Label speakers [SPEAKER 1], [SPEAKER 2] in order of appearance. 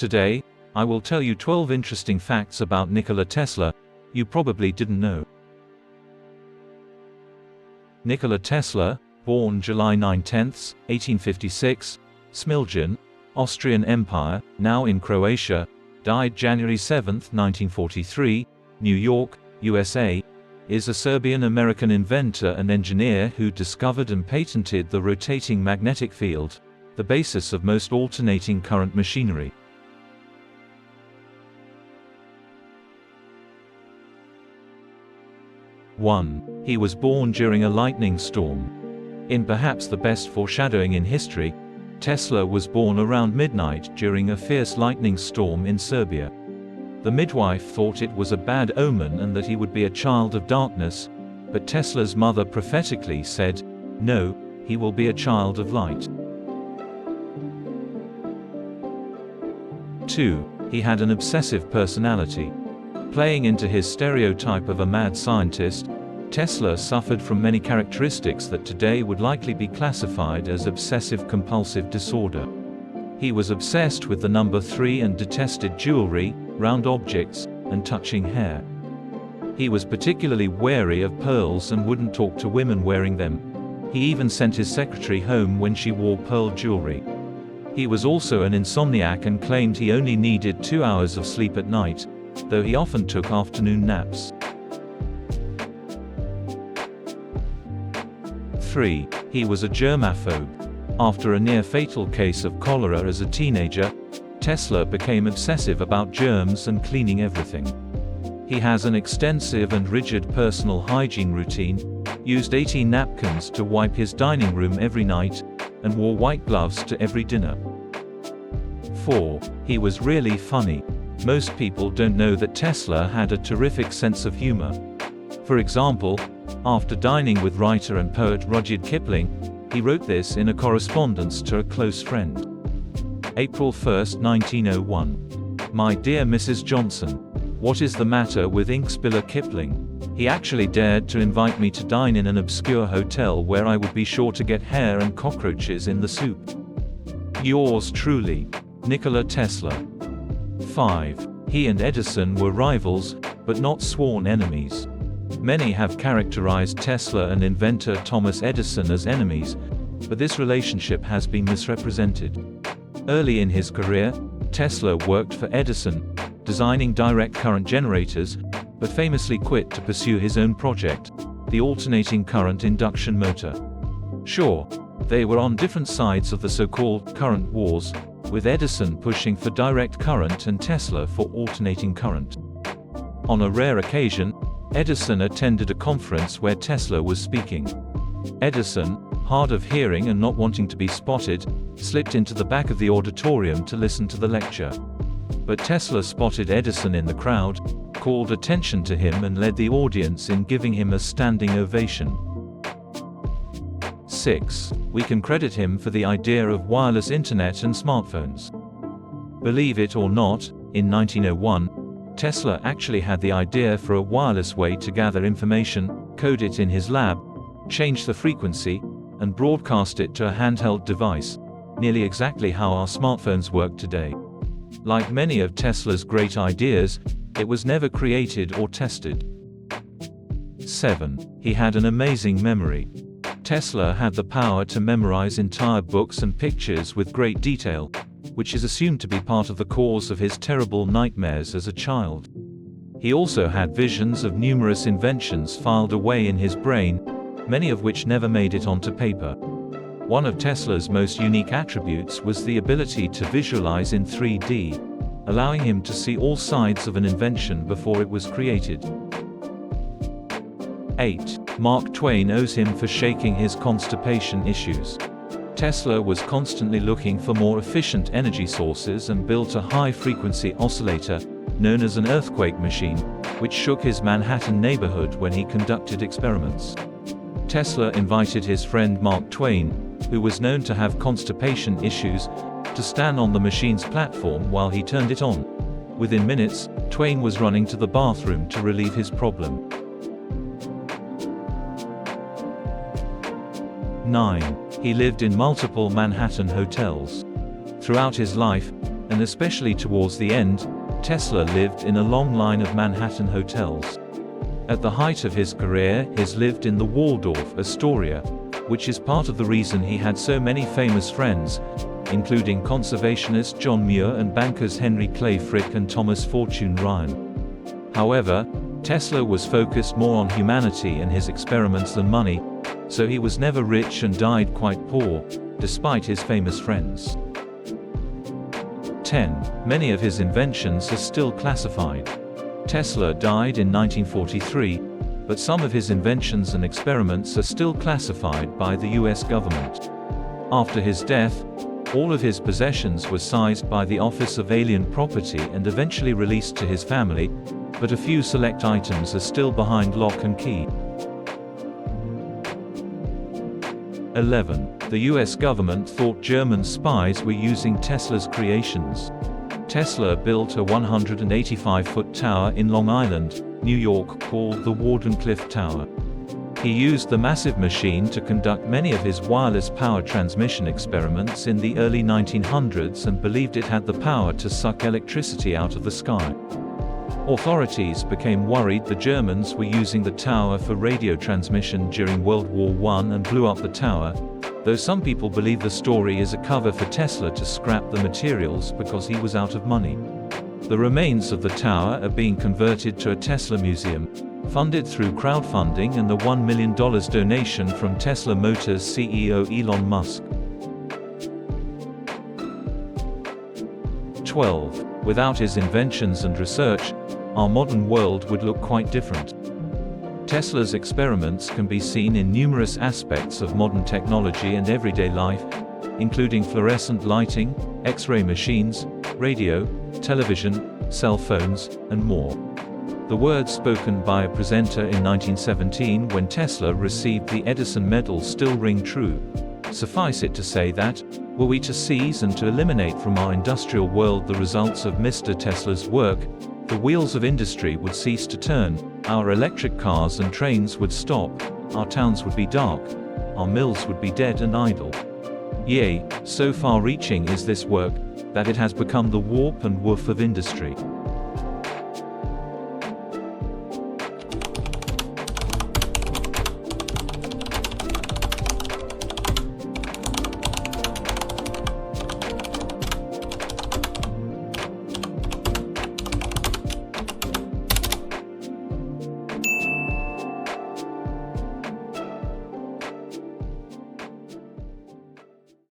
[SPEAKER 1] Today, I will tell you 12 interesting facts about Nikola Tesla you probably didn't know. Nikola Tesla, born July 9-10, 1856, Smiljan, Austrian Empire, now in Croatia, died January 7, 1943, New York, USA, is a Serbian American inventor and engineer who discovered and patented the rotating magnetic field, the basis of most alternating current machinery. He was born during a lightning storm. In perhaps the best foreshadowing in history, Tesla was born around midnight during a fierce lightning storm in Serbia. The midwife thought it was a bad omen and that he would be a child of darkness, but Tesla's mother prophetically said, "No, he will be a child of light." 2. He had an obsessive personality. Playing into his stereotype of a mad scientist, Tesla suffered from many characteristics that today would likely be classified as obsessive-compulsive disorder. He was obsessed with the number 3 and detested jewelry, round objects, and touching hair. He was particularly wary of pearls and wouldn't talk to women wearing them. He even sent his secretary home when she wore pearl jewelry. He was also an insomniac and claimed he only needed 2 hours of sleep at night, though he often took afternoon naps. 3. He was a germaphobe. After a near-fatal case of cholera as a teenager, Tesla became obsessive about germs and cleaning everything. He has an extensive and rigid personal hygiene routine, used 18 napkins to wipe his dining room every night, and wore white gloves to every dinner. 4. He was really funny. Most people don't know that Tesla had a terrific sense of humor. For example, after dining with writer and poet Rudyard Kipling, he wrote this in a correspondence to a close friend. April 1, 1901. My dear Mrs. Johnson, what is the matter with Inkspiller Kipling? He actually dared to invite me to dine in an obscure hotel where I would be sure to get hair and cockroaches in the soup. Yours truly, Nikola Tesla. 5. He and Edison were rivals, but not sworn enemies. Many have characterized Tesla and inventor Thomas Edison as enemies, but this relationship has been misrepresented. Early in his career, Tesla worked for Edison, designing direct current generators, but famously quit to pursue his own project, the alternating current induction motor. Sure, they were on different sides of the so-called current wars, with Edison pushing for direct current and Tesla for alternating current. On a rare occasion, Edison attended a conference where Tesla was speaking. Edison, hard of hearing and not wanting to be spotted, slipped into the back of the auditorium to listen to the lecture. But Tesla spotted Edison in the crowd, called attention to him and led the audience in giving him a standing ovation. 6. We can credit him for the idea of wireless internet and smartphones. Believe it or not, in 1901, Tesla actually had the idea for a wireless way to gather information, code it in his lab, change the frequency, and broadcast it to a handheld device, nearly exactly how our smartphones work today. Like many of Tesla's great ideas, it was never created or tested. 7. He had an amazing memory. Tesla had the power to memorize entire books and pictures with great detail, which is assumed to be part of the cause of his terrible nightmares as a child. He also had visions of numerous inventions filed away in his brain, many of which never made it onto paper. One of Tesla's most unique attributes was the ability to visualize in 3D, allowing him to see all sides of an invention before it was created. 8. Mark Twain owes him for shaking his constipation issues. Tesla was constantly looking for more efficient energy sources and built a high-frequency oscillator, known as an earthquake machine, which shook his Manhattan neighborhood when he conducted experiments. Tesla invited his friend Mark Twain, who was known to have constipation issues, to stand on the machine's platform while he turned it on. Within minutes, Twain was running to the bathroom to relieve his problem. 9. He lived in multiple Manhattan hotels. Throughout his life, and especially towards the end, Tesla lived in a long line of Manhattan hotels. At the height of his career, he lived in the Waldorf Astoria, which is part of the reason he had so many famous friends, including conservationist John Muir and bankers Henry Clay Frick and Thomas Fortune Ryan. However, Tesla was focused more on humanity and his experiments than money, so he was never rich and died quite poor, despite his famous friends. 10. Many of his inventions are still classified. Tesla died in 1943, but some of his inventions and experiments are still classified by the US government. After his death, all of his possessions were seized by the Office of Alien Property and eventually released to his family, but a few select items are still behind lock and key. 11. The US government thought German spies were using Tesla's creations. Tesla built a 185-foot tower in Long Island, New York called the Wardenclyffe Tower. He used the massive machine to conduct many of his wireless power transmission experiments in the early 1900s and believed it had the power to suck electricity out of the sky. Authorities became worried the Germans were using the tower for radio transmission during World War I and blew up the tower, though some people believe the story is a cover for Tesla to scrap the materials because he was out of money. The remains of the tower are being converted to a Tesla museum, funded through crowdfunding and the $1 million donation from Tesla Motors CEO Elon Musk. 12. Without his inventions and research, our modern world would look quite different. Tesla's experiments can be seen in numerous aspects of modern technology and everyday life, including fluorescent lighting, X-ray machines, radio, television, cell phones, and more. The words spoken by a presenter in 1917 when Tesla received the Edison Medal still ring true. Suffice it to say that, were we to seize and to eliminate from our industrial world the results of Mr. Tesla's work, the wheels of industry would cease to turn, our electric cars and trains would stop, our towns would be dark, our mills would be dead and idle. Yea, so far-reaching is this work, that it has become the warp and woof of industry.